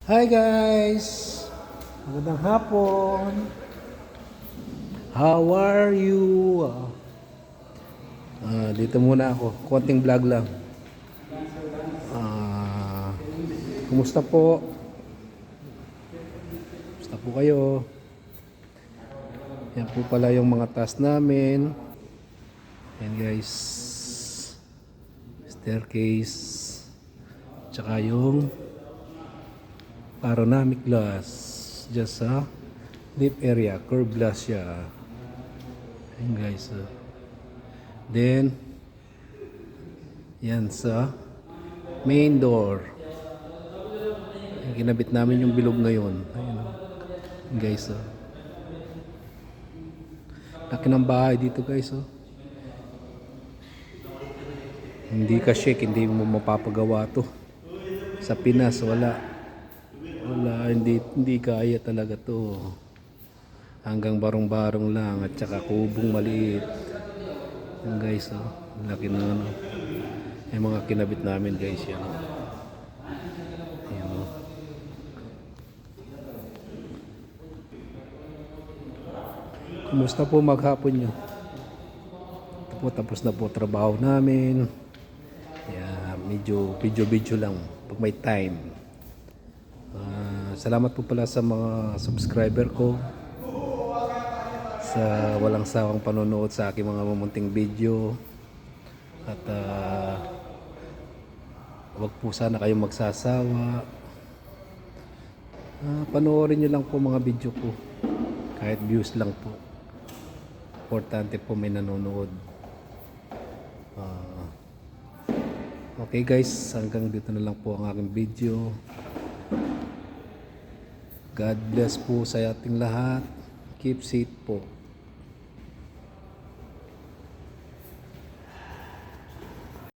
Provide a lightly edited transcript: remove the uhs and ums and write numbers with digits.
Hi guys! Magandang hapon! How are you? Dito muna ako. Konting vlog lang. Ah, Kumusta po? Kumusta po kayo? Yan po pala yung mga task namin. Yan guys. Staircase. Tsaka yung panoramic glass. Just sa deep area. Curved glass siya. Yan guys. Then, yan sa main door. Yung kinabit namin yung bilog ngayon. Ayun guys. Laki ng bahay dito guys. Hindi ka shake, hindi mo mapapagawa to. Sa Pinas, wala. Wala, hindi kaya talaga to. Hanggang barong-barong lang at saka kubong maliit. Yan guys, laki na ano. Yung mga kinabit namin guys, yan. Ayan, Kumusta po maghapon nyo? Tapos na po trabaho namin. Yeah, medyo video lang pag may time. Salamat po pala sa mga subscriber ko sa walang sawang panonood sa aking mga mamunting video. At wag po sana kayong magsasawa. Panoorin nyo lang po mga video ko. Kahit views lang po. Importante po may nanonood. Okay guys, hanggang dito na lang po ang aking video. God bless po sa ating lahat. Keep safe po.